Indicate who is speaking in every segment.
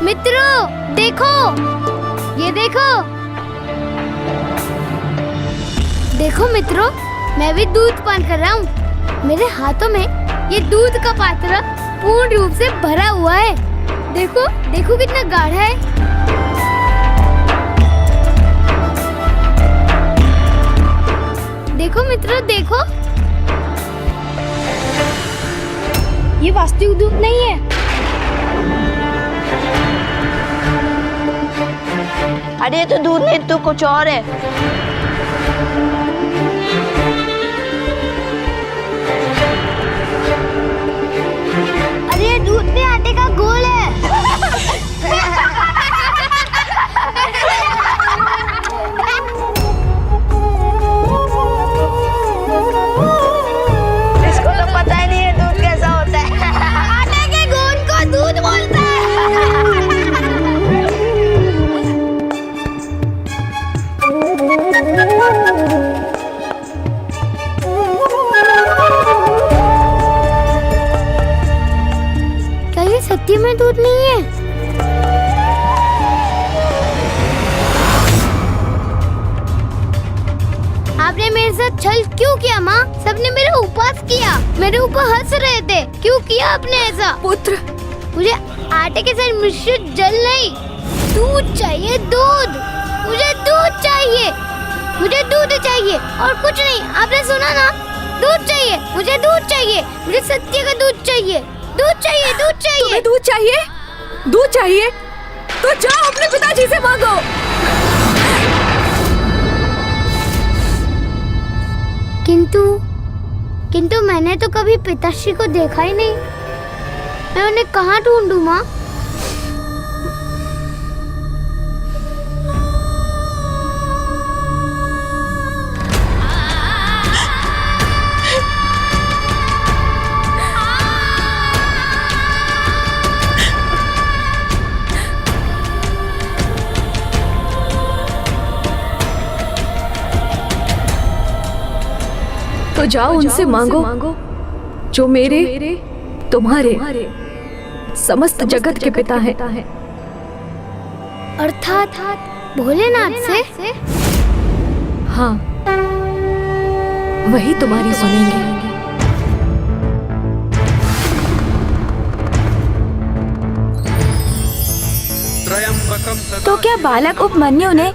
Speaker 1: मित्रों देखो, ये देखो। देखो मित्रों, मैं भी दूध पान कर रहा हूँ। मेरे हाथों में ये दूध का पात्र पूर्ण रूप से भरा हुआ है। देखो देखो कितना गाढ़ा है। देखो मित्रों देखो, ये वास्तविक दूध नहीं है।
Speaker 2: अरे ये तो दूध नहीं, तो कुछ और है।
Speaker 1: अरे ये दूध में आटे का घोल है।
Speaker 2: इसको तो पता ही नहीं है दूध कैसा होता है।
Speaker 1: आटे के घोल को दूध बोलते हैं। क्या ये सत्य में दूध नहीं है? आपने मेरे साथ छल क्यों किया माँ? सबने मेरा उपवास किया, मेरे ऊपर हंस रहे थे। क्यों किया आपने ऐसा?
Speaker 3: पुत्र,
Speaker 1: मुझे आटे के साथ मिश्रित जल नहीं, दूध चाहिए। दूध, मुझे दूध चाहिए। मुझे दूध चाहिए और कुछ नहीं। आपने सुना ना, दूध चाहिए। मुझे दूध चाहिए। मुझे सत्य का दूध चाहिए। दूध चाहिए, दूध चाहिए।
Speaker 3: तुम्हें दूध चाहिए? दूध चाहिए तो जाओ अपने पिताजी से मांगो।
Speaker 1: किंतु मैंने तो कभी पिताश्री को देखा ही नहीं। मैं उन्हें कहाँ ढूंढूं माँ?
Speaker 3: तो जाओ उनसे मांगो जो मेरे तुम्हारे समस्त जगत के पिता हैं।
Speaker 1: अर्थात भोलेनाथ से?
Speaker 3: हाँ, वही तुम्हारी सुनेंगे।
Speaker 4: तो क्या बालक उपमन्यु ने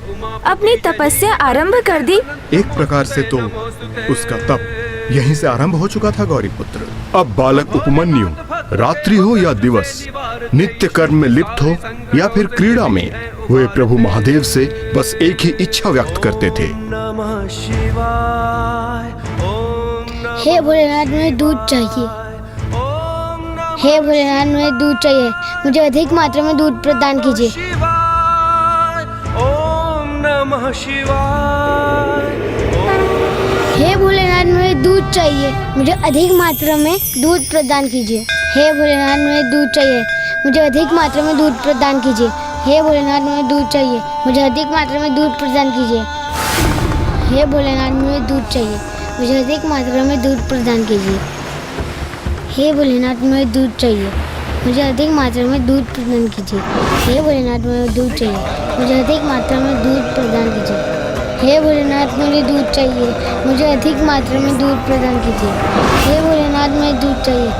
Speaker 4: अपनी तपस्या आरंभ कर दी?
Speaker 5: एक प्रकार से तो उसका तप यहीं से आरंभ हो चुका था गौरी पुत्र। अब बालक उपमन्यु रात्रि हो या दिवस, नित्य कर्म में लिप्त हो या फिर क्रीड़ा में, वे प्रभु महादेव से बस एक ही इच्छा व्यक्त करते थे।
Speaker 1: हे भोलेनाथ, मुझे दूध चाहिए। हे भोलेनाथ, मुझे दूध चाहिए। मुझे अधिक मात्रा में दूध प्रदान कीजिए। हे भोलेनाथ, मुझे दूध चाहिए। मुझे अधिक मात्रा में दूध प्रदान कीजिए। हे भोलेनाथ, मुझे दूध चाहिए। मुझे अधिक मात्रा में दूध प्रदान कीजिए। हे भोलेनाथ, मुझे दूध चाहिए। मुझे अधिक मात्रा में दूध प्रदान कीजिए। हे भोलेनाथ, मुझे दूध चाहिए। मुझे अधिक मात्रा में दूध प्रदान कीजिए। हे भोलेनाथ, मुझे दूध चाहिए। मुझे अधिक मात्रा में दूध प्रदान कीजिए। हे भोलेनाथ, मुझे दूध चाहिए। मुझे अधिक मात्रा में दूध प्रदान कीजिए। हे भोलेनाथ, मुझे दूध चाहिए। मुझे अधिक मात्रा में दूध प्रदान कीजिए। हे भोलेनाथ, मुझे दूध चाहिए।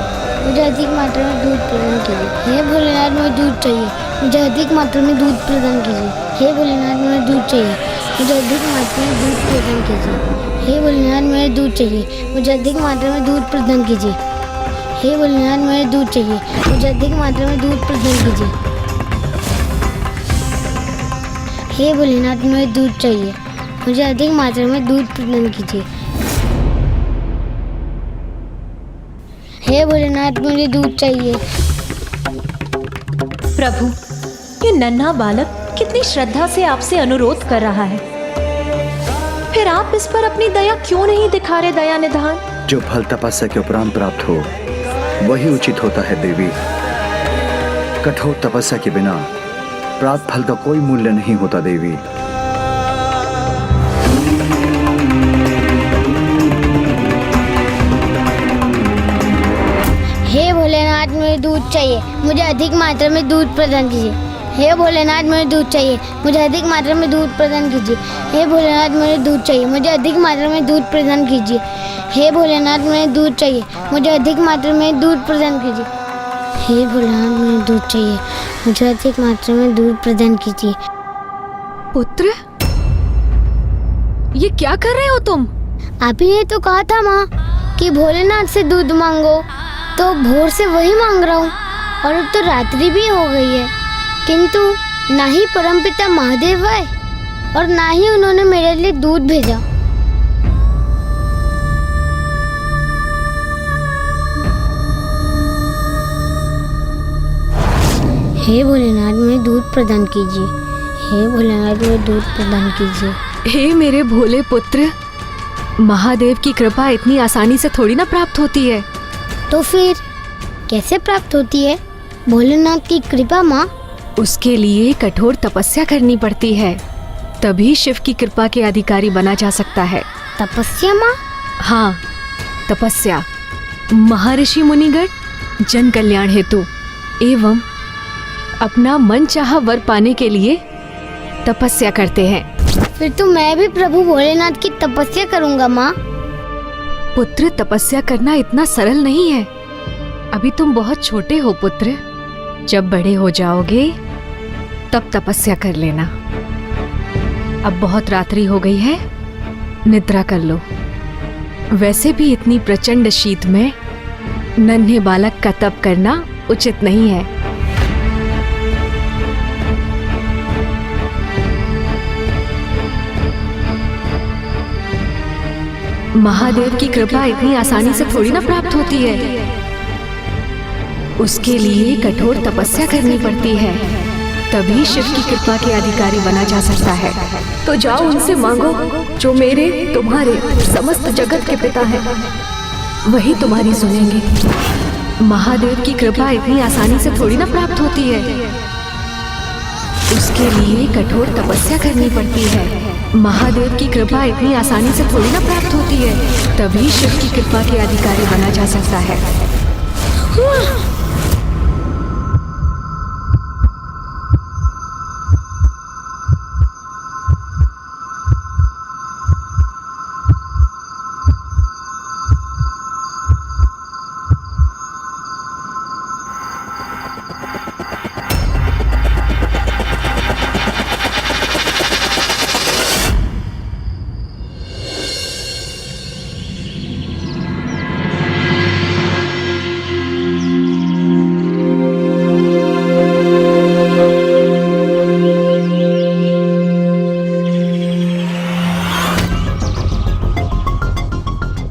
Speaker 1: मुझे अधिक मात्रा में दूध प्रदान कीजिए। हे भोलेनाथ, मुझे दूध चाहिए। मुझे अधिक मात्रा में दूध प्रदान कीजिए। हे भोलेनाथ, मुझे दूध चाहिए। मुझे अधिक मात्रा में दूध प्रदान कीजिए। हे भोलेनाथ, मुझे दूध चाहिए। मुझे अधिक मात्रा में दूध प्रदान कीजिए। हे भोलेनाथ, मुझे दूध चाहिए। मुझे अधिक मात्रा में दूध प्रदान कीजिए। हे भोलेनाथ, मुझे दूध चाहिए। मुझे अधिक मात्रा में दूध प्रदान कीजिए। हे भोलेनाथ, मुझे दूध चाहिए।
Speaker 6: प्रभु, ये नन्हा बालक कितनी श्रद्धा से आपसे अनुरोध कर रहा है, फिर आप इस पर अपनी दया क्यों नहीं दिखा रहे दया निधान?
Speaker 7: जो फल तपस्या के उपरांत प्राप्त हो वही उचित होता है देवी। कठोर तपस्या के बिना प्राप्त फल का कोई मूल्य नहीं होता देवी।
Speaker 1: हे भोलेनाथ, मुझे दूध चाहिए। मुझे अधिक मात्रा में दूध प्रदान कीजिए। हे भोलेनाथ मुझे दूध चाहिए, मुझे अधिक मात्रा में दूध प्रदान कीजिए। हे भोलेनाथ मुझे दूध चाहिए, मुझे अधिक मात्रा में दूध प्रदान कीजिए। हे भोलेनाथ मुझे दूध चाहिए, मुझे अधिक मात्रा में दूध प्रदान कीजिए। हे भोलेनाथ मुझे दूध चाहिए, मुझे अधिक मात्रा में दूध प्रदान कीजिए।
Speaker 3: पुत्र, ये क्या कर रहे हो तुम?
Speaker 1: आप ही ने तो कहा था माँ कि भोलेनाथ से दूध मांगो, तो भोर से वही मांग रहा हूँ। और अब तो रात्रि भी हो गई है, किंतु ना ही परमपिता महादेव आए और ना ही उन्होंने मेरे लिए दूध भेजा। हे भोलेनाथ मुझे दूध प्रदान कीजिए। हे भोलेनाथ मुझे दूध प्रदान कीजिए।
Speaker 3: हे मेरे भोले पुत्र, महादेव की कृपा इतनी आसानी से थोड़ी ना प्राप्त होती है।
Speaker 1: तो फिर कैसे प्राप्त होती है भोलेनाथ की कृपा माँ?
Speaker 3: उसके लिए कठोर तपस्या करनी पड़ती है, तभी शिव की कृपा के अधिकारी बना जा सकता है।
Speaker 1: तपस्या माँ?
Speaker 3: हाँ, तपस्या। महर्षि मुनिगण जन कल्याण हेतु एवं अपना मन चाहा वर पाने के लिए तपस्या करते हैं।
Speaker 1: फिर तो मैं भी प्रभु भोलेनाथ की तपस्या करूंगा माँ।
Speaker 3: पुत्र, तपस्या करना इतना सरल नहीं है। अभी तुम बहुत छोटे हो पुत्र, जब बड़े हो जाओगे तब तपस्या कर लेना। अब बहुत रात्रि हो गई है, निद्रा कर लो। वैसे भी इतनी प्रचंड शीत में नन्हे बालक का तप करना उचित नहीं है। महादेव की कृपा इतनी आसानी से थोड़ी ना प्राप्त होती है, उसके लिए कठोर तपस्या करनी पड़ती है, तभी शिव की कृपा के अधिकारी बना जा सकता है। तो जाओ उनसे मांगो जो मेरे तुम्हारे समस्त जगत के पिता हैं, वही तुम्हारी सुनेंगे। महादेव की कृपा इतनी आसानी से थोड़ी ना प्राप्त होती है, उसके लिए कठोर तपस्या करनी पड़ती है। महादेव की कृपा इतनी आसानी से थोड़ी ना प्राप्त होती है, तभी शिव की कृपा के अधिकारी बना जा सकता है।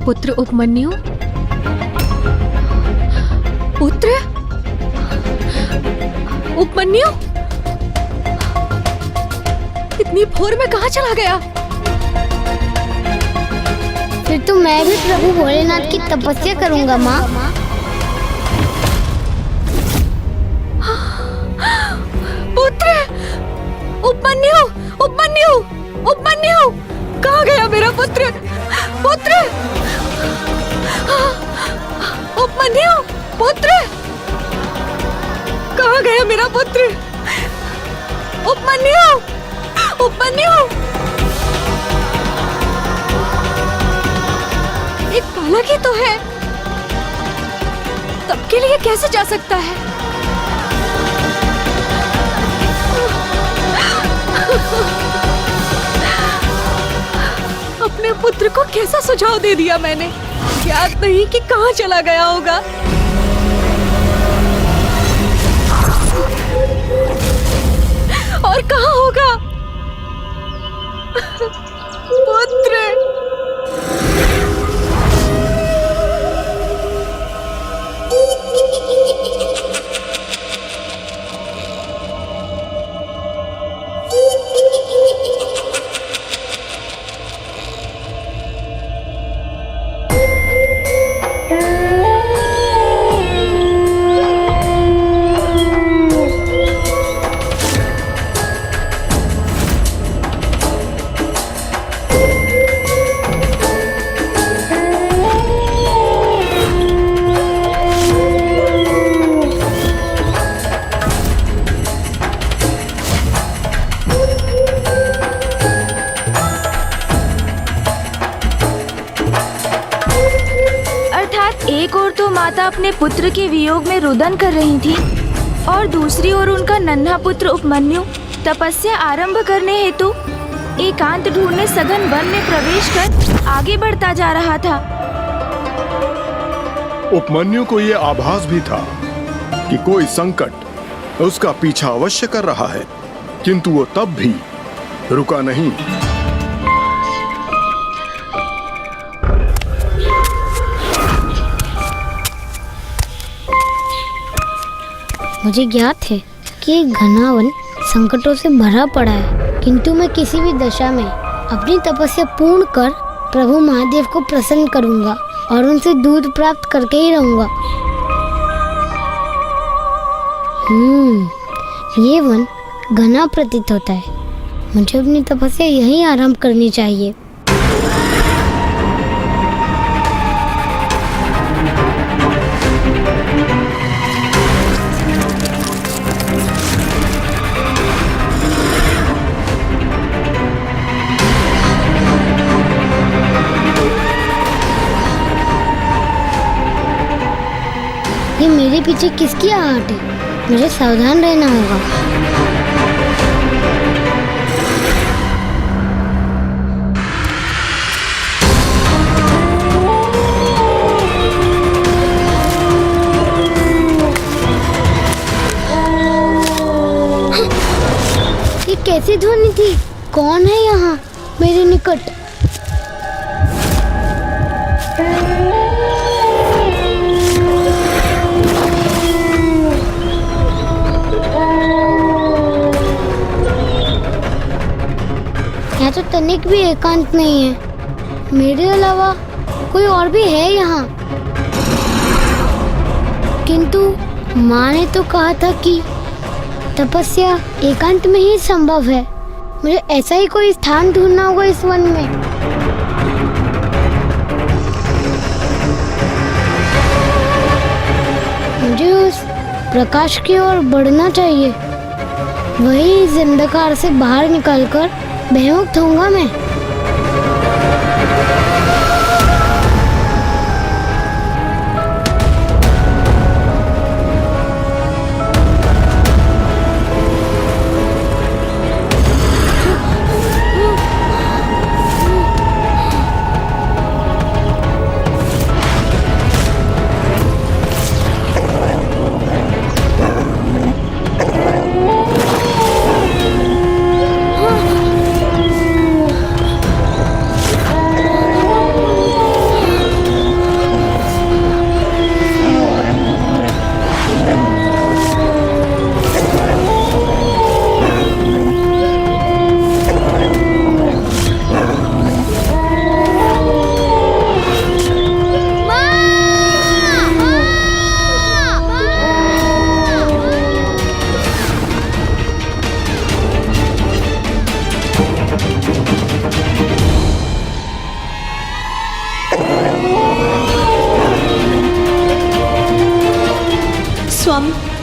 Speaker 3: पुत्र उपमन्यु, पुत्र उपमन्यु, इतनी भोर में कहाँ चला गया?
Speaker 1: फिर तो मैं भी प्रभु भोलेनाथ की तपस्या करूंगा माँ।
Speaker 3: पुत्र उपमन्यु, उपमन्यु, उपमन्यु, कहाँ गया मेरा पुत्र? पुत्र उपमन्यु, पुत्र कहाँ गया मेरा पुत्र? उपमन्यु, उपमन्यु, एक बालक ही तो है, तब के लिए कैसे जा सकता है? अपने पुत्र को कैसा सुझाव दे दिया मैंने, याद नहीं कि कहाँ चला गया होगा। और कहाँ होगा पुत्र?
Speaker 4: एक ओर तो माता अपने पुत्र के वियोग में रुदन कर रही थी और दूसरी ओर उनका नन्हा पुत्र उपमन्यु तपस्या आरंभ करने हेतु एकांत ढूंढने सघन वन में प्रवेश कर आगे बढ़ता जा रहा था।
Speaker 5: उपमन्यु को यह आभास भी था कि कोई संकट उसका पीछा अवश्य कर रहा है, किंतु वो तब भी रुका नहीं।
Speaker 1: मुझे ज्ञात है कि एक घना वन संकटों से भरा पड़ा है, किंतु मैं किसी भी दशा में अपनी तपस्या पूर्ण कर प्रभु महादेव को प्रसन्न करूंगा और उनसे दूध प्राप्त करके ही रहूंगा। ये वन घना प्रतीत होता है। मुझे अपनी तपस्या यहीं आरंभ करनी चाहिए। ये मेरे पीछे किसकी आहट है? मुझे सावधान रहना होगा। ये कैसी ध्वनि थी? कौन है यहाँ मेरे निकट? यहाँ तो तनिक भी एकांत नहीं है। मेरे अलावा कोई और भी है यहाँ। किंतु माँ ने तो कहा था कि तपस्या एकांत में ही संभव है। मुझे ऐसा ही कोई स्थान ढूंढना होगा इस वन में। मुझे उस प्रकाश की ओर बढ़ना चाहिए। वही इस अंधकार से बाहर निकलकर भयमुक्त होऊंगा मैं।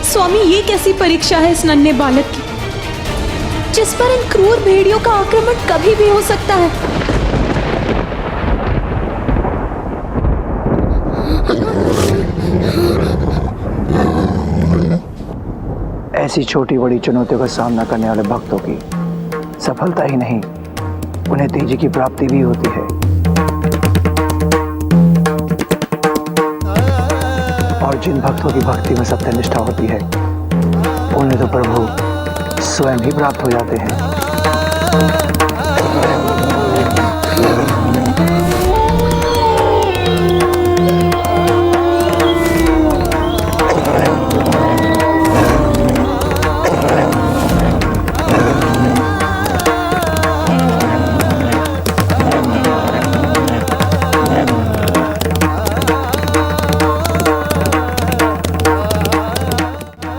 Speaker 6: स्वामी, ये कैसी परीक्षा है इस नन्हे बालक की, जिस पर इन क्रूर भेड़ियों का आक्रमण कभी भी हो सकता है।
Speaker 7: ऐसी छोटी बड़ी चुनौतियों का सामना करने वाले भक्तों की सफलता ही नहीं, उन्हें तेजी की प्राप्ति भी होती है। और जिन भक्तों की भक्ति में सत्यनिष्ठा होती है, उन्हें तो प्रभु स्वयं ही प्राप्त हो जाते हैं।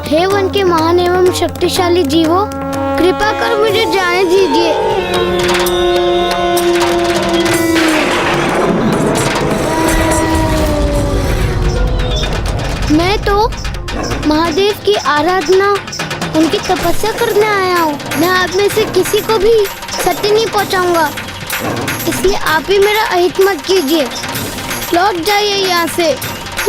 Speaker 1: हे वन के महान एवं शक्तिशाली जीवों, कृपा कर मुझे जाने दीजिए। मैं तो महादेव की आराधना, उनकी तपस्या करने आया हूँ। मैं आप में से किसी को भी क्षति नहीं पहुँचाऊंगा, इसलिए आप ही मेरा अहित मत कीजिए। लौट जाइए यहाँ से।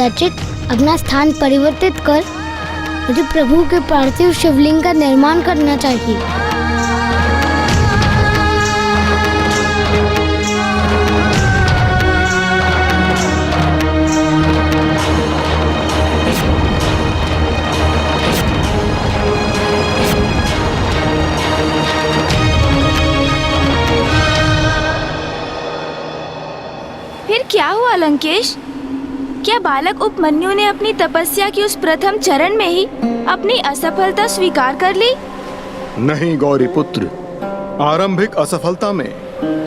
Speaker 1: कदाचित अपना स्थान परिवर्तित कर मुझे प्रभु के पार्थिव शिवलिंग का निर्माण करना चाहिए।
Speaker 4: फिर क्या हुआ लंकेश? क्या बालक उपमन्यु ने अपनी तपस्या की उस प्रथम चरण में ही अपनी असफलता स्वीकार कर ली?
Speaker 5: नहीं गौरी पुत्र, आरंभिक असफलता में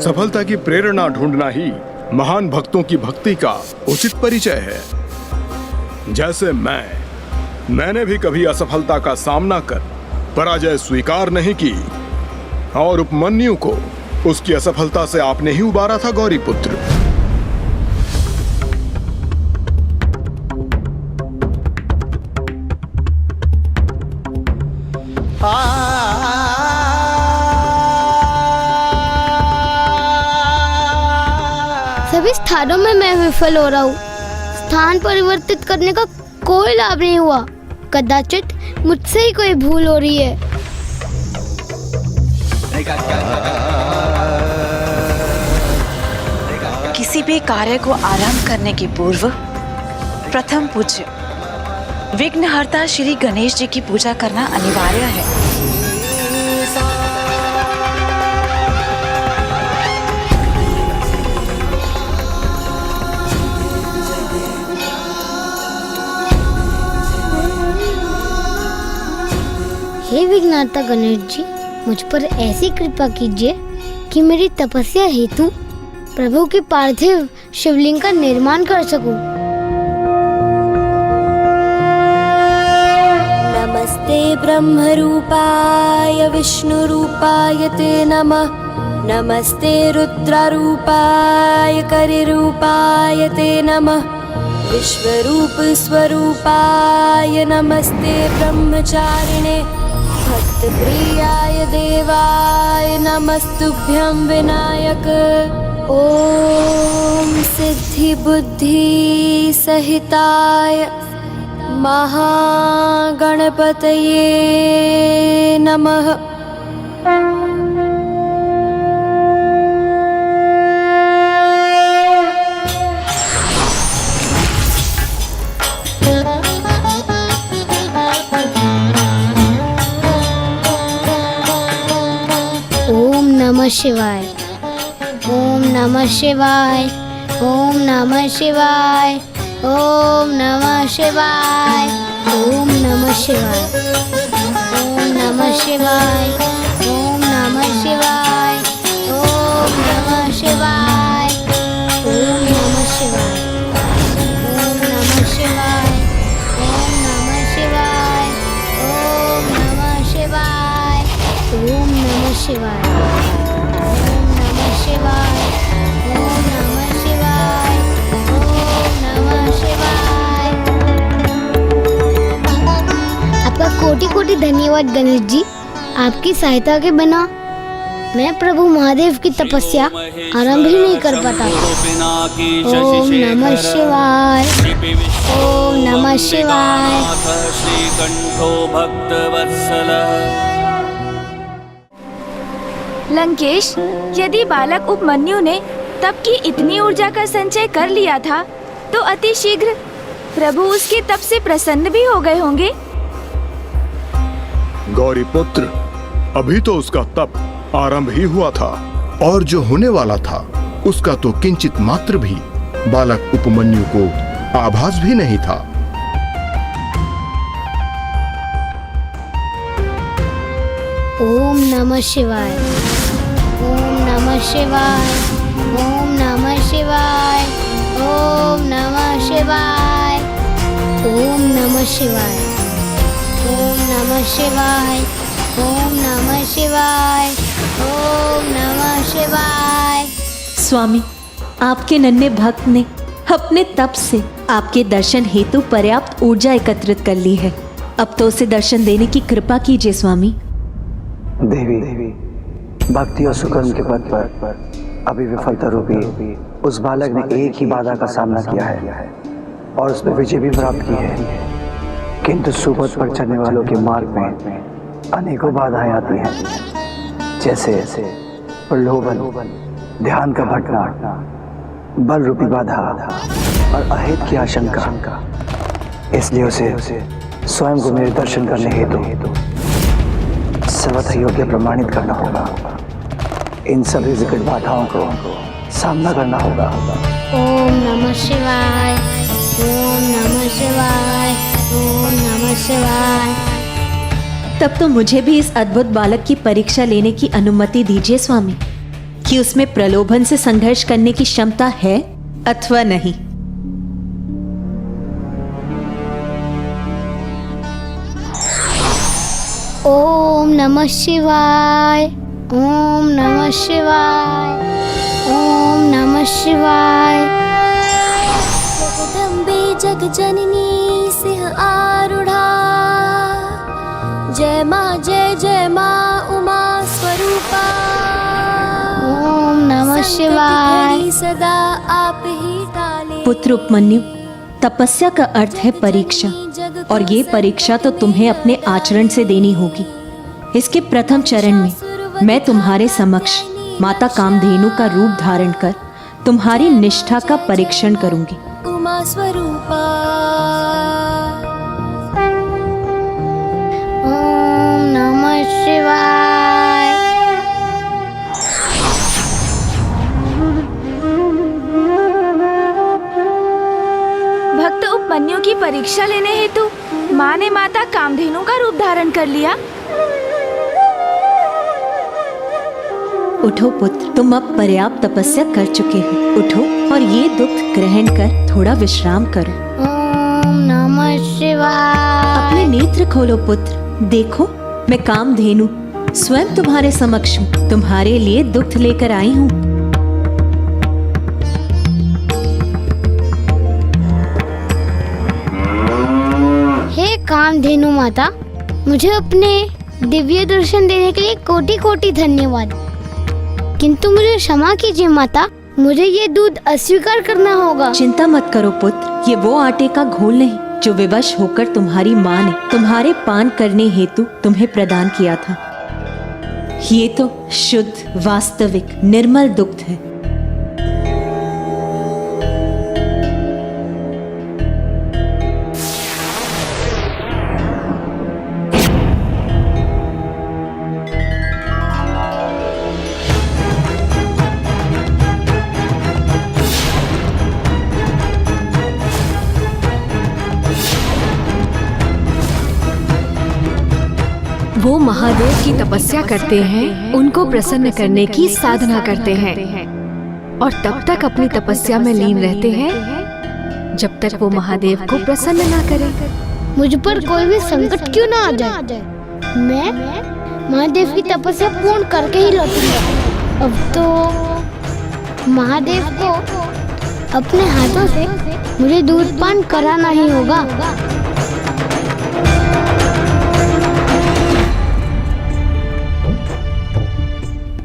Speaker 5: सफलता की प्रेरणा ढूंढना ही महान भक्तों की भक्ति का उचित परिचय है। जैसे मैंने भी कभी असफलता का सामना कर पराजय स्वीकार नहीं की और उपमन्यु को उसकी असफलता से आपने ही उबारा था गौरी पुत्र।
Speaker 1: सभी स्थानों में मैं विफल हो रहा हूँ। स्थान परिवर्तित करने का कोई लाभ नहीं हुआ। कदाचित मुझसे ही कोई भूल हो रही है।
Speaker 8: किसी भी कार्य को आरंभ करने के पूर्व प्रथम पूज्य विघ्नहर्ता श्री गणेश जी की पूजा करना अनिवार्य है।
Speaker 1: हे विघ्नहर्ता गणेश जी, मुझ पर ऐसी कृपा कीजिए कि मेरी तपस्या हेतु प्रभु के पार्थिव शिवलिंग का निर्माण कर सकूं।
Speaker 9: नमस्ते ब्रह्मरूपाय विष्णुरूपाय ते नमः। नमस्ते रुद्ररूपाय करिरूपाय ते नमः। विश्वरूप स्वरूपाय नमस्ते ब्रह्मचारिणे। भक्तप्रियाय देवाय नमस्तुभ्यं विनायक। ओम सिद्धि बुद्धि सहिताय महागणपतये नमः।
Speaker 1: ओम नमः शिवाय। ओम नमः शिवाय। ओम नमः शिवाय। ओम नमः शिवाय। ओम नमः शिवाय। ओम नमः शिवाय। ओम नमः शिवाय। ओम नमः शिवाय। ओम नमः शिवाय। ओम नमः शिवाय। ओम नमः शिवाय। ओम नमः शिवाय। ओम नमः शिवाय। ओम नमः शिवाय। ओम नमः शिवाय। ओम नमः शिवाय। आपका कोटि कोटि धन्यवाद गणेश जी। आपकी सहायता के बिना मैं प्रभु महादेव की तपस्या आरंभ ही नहीं कर पाता। ओम नमः शिवाय। ओम नमः शिवाय।
Speaker 4: लंकेश, यदि बालक उपमन्यु ने तप की इतनी ऊर्जा का संचय कर लिया था तो अति शीघ्र प्रभु उसके तप से प्रसन्न भी हो गए होंगे।
Speaker 5: गौरी पुत्र, अभी तो उसका तप आरंभ ही हुआ था और जो होने वाला था उसका तो किंचित मात्र भी बालक उपमन्यु को आभास भी नहीं था।
Speaker 1: ओम नमः शिवाय। ओम नमः शिवाय। ओम नमः शिवाय। ओम नमः शिवाय। ओम नमः शिवाय। ओम नमः शिवाय। ओम नमः शिवाय। ओम नमः शिवाय।
Speaker 6: स्वामी, आपके नन्हे भक्त ने अपने तप से आपके दर्शन हेतु पर्याप्त ऊर्जा एकत्रित कर ली है। अब तो उसे दर्शन देने की कृपा कीजिए स्वामी।
Speaker 7: देवी, भक्ति और सुकर्म के पद पर अभी विफलता रूपी उस बालक ने एक ही बाधा का सामना किया है। और उसमें विजय भी प्राप्त की है, किंतु सुपथ पर चलने वालों के मार्ग में अनेकों बाधाएं आती हैं, जैसे प्रलोभन, ध्यान का भटना, बल रूपी बाधा और अहित की आशंका। इसलिए उसे स्वयं को मेरे दर्शन करने हेतु सर्वथा योग्य प्रमाणित करना होगा। इन सभी विकट बाधाओं को सामना करना होगा।
Speaker 1: ओम नमः शिवाय, ओम नमः शिवाय, ओम नमः शिवाय।
Speaker 6: तब तो मुझे भी इस अद्भुत बालक की परीक्षा लेने की अनुमति दीजिए स्वामी, कि उसमें प्रलोभन से संघर्ष करने की क्षमता है अथवा नहीं।
Speaker 1: ओम नमः शिवाय, ओम नमः शिवाय, ओम नमः शिवाय।
Speaker 9: जगदम्बे जगजननी सिंह आरूढ़ा, जय माँ उमा स्वरूपा।
Speaker 1: ओम नमः शिवाय।
Speaker 9: संकट घड़ी सदा आप ही टाले।
Speaker 6: पुत्र उपमन्यु, तपस्या का अर्थ है परीक्षा, और ये परीक्षा तो तुम्हें अपने आचरण से देनी होगी। इसके प्रथम चरण में मैं तुम्हारे समक्ष माता कामधेनु का रूप धारण कर तुम्हारी निष्ठा का परीक्षण करूंगी।
Speaker 9: उमा स्वरूपा।
Speaker 1: ओम नमः शिवाय।
Speaker 4: भक्त उपमन्यु की परीक्षा लेने हेतु माँ ने माता कामधेनु का रूप धारण कर लिया।
Speaker 6: उठो पुत्र, तुम अब पर्याप्त तपस्या कर चुके हो। उठो और ये दुग्ध ग्रहण कर थोड़ा विश्राम करो।
Speaker 1: ओम नमः शिवाय।
Speaker 6: अपने नेत्र खोलो पुत्र, देखो मैं कामधेनु स्वयं तुम्हारे समक्ष हूँ। तुम्हारे लिए दुग्ध लेकर आई हूँ।
Speaker 1: हे कामधेनु माता, मुझे अपने दिव्य दर्शन देने के लिए कोटि कोटि धन्यवाद, किंतु मुझे क्षमा कीजिए माता, मुझे ये दूध अस्वीकार करना होगा।
Speaker 6: चिंता मत करो पुत्र, ये वो आटे का घोल नहीं जो विवश होकर तुम्हारी माँ ने तुम्हारे पान करने हेतु तुम्हें प्रदान किया था। ये तो शुद्ध, वास्तविक, निर्मल दुग्ध है।
Speaker 3: वो महादेव की तपस्या करते हैं, उनको प्रसन्न करने की साधना करते हैं, और तब तक अपनी तपस्या में लीन रहते हैं जब तक वो महादेव को प्रसन्न ना करें।
Speaker 1: मुझ पर कोई भी संकट क्यों ना आ जाए, मैं महादेव की तपस्या पूर्ण करके ही लौटूंगा। अब तो महादेव को अपने हाथों से मुझे दूध पान कराना ही होगा।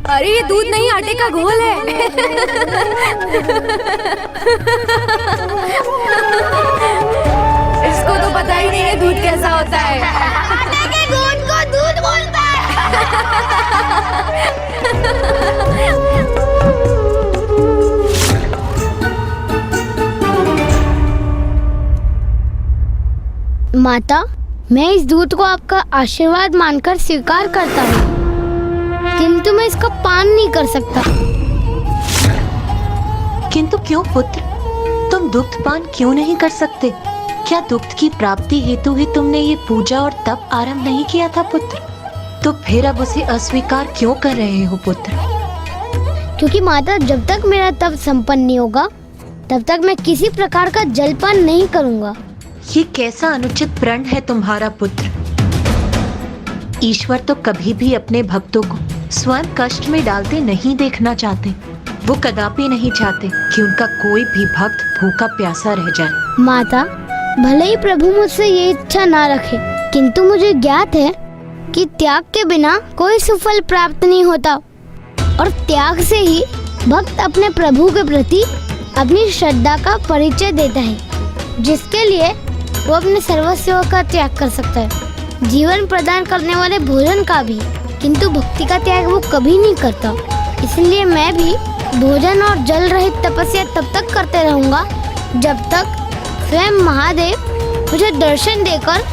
Speaker 3: अरे ये दूध नहीं, आटे का घोल है।
Speaker 4: इसको तो पता ही नहीं है दूध कैसा होता है।
Speaker 1: आटे के दूध को दूध बोलता है। माता, मैं इस दूध को आपका आशीर्वाद मानकर स्वीकार करता हूँ, किंतु मैं इसका पान नहीं कर सकता।
Speaker 6: किंतु क्यों पुत्र, तुम दुग्ध पान क्यों नहीं कर सकते? क्या दुग्ध की प्राप्ति हेतु ही तुमने ये पूजा और तप आरंभ नहीं किया था पुत्र? तो फिर अब उसे अस्वीकार क्यों कर रहे हो पुत्र?
Speaker 1: क्योंकि माता, जब तक मेरा तप संपन्न नहीं होगा तब तक मैं किसी प्रकार का जलपान नहीं करूंगा।
Speaker 6: ये कैसा अनुचित प्रण है तुम्हारा पुत्र? ईश्वर तो कभी भी अपने भक्तों को स्वयं कष्ट में डालते नहीं देखना चाहते। वो कदापि नहीं चाहते कि उनका कोई भी भक्त भूखा प्यासा रह जाए।
Speaker 1: माता, भले ही प्रभु मुझसे ये इच्छा ना रखे, किंतु मुझे ज्ञात है कि त्याग के बिना कोई सुफल प्राप्त नहीं होता, और त्याग से ही भक्त अपने प्रभु के प्रति अपनी श्रद्धा का परिचय देता है। जिसके लिए वो अपने सर्वस्व का त्याग कर सकता है, जीवन प्रदान करने वाले भोजन का भी, किंतु भक्ति का त्याग वो कभी नहीं करता। इसलिए मैं भी भोजन और जल रहित तपस्या तब तक करते रहूंगा जब तक स्वयं महादेव मुझे दर्शन देकर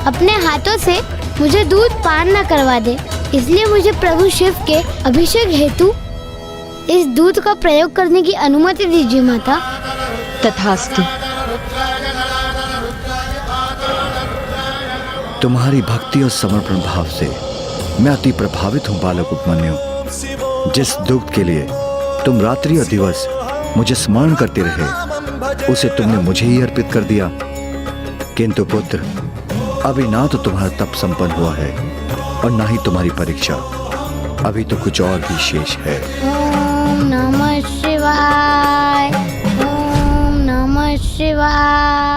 Speaker 1: अपने हाथों से मुझे दूध पान न करवा दे। इसलिए मुझे प्रभु शिव के अभिषेक हेतु इस दूध का प्रयोग करने की अनुमति दीजिए माता।
Speaker 6: तथास्तु।
Speaker 10: तुम्हारी भक्ति और समर्पण भाव से मैं अति प्रभावित हूँ बालक उपमन्यु। जिस दुग्ध के लिए तुम रात्रि और दिवस मुझे स्मरण करते रहे उसे तुमने मुझे ही अर्पित कर दिया। किंतु पुत्र, अभी ना तो तुम्हारा तप संपन्न हुआ है और ना ही तुम्हारी परीक्षा, अभी तो कुछ और भी शेष है।
Speaker 1: ओम नमः शिवाय, ओम नमः शिवाय।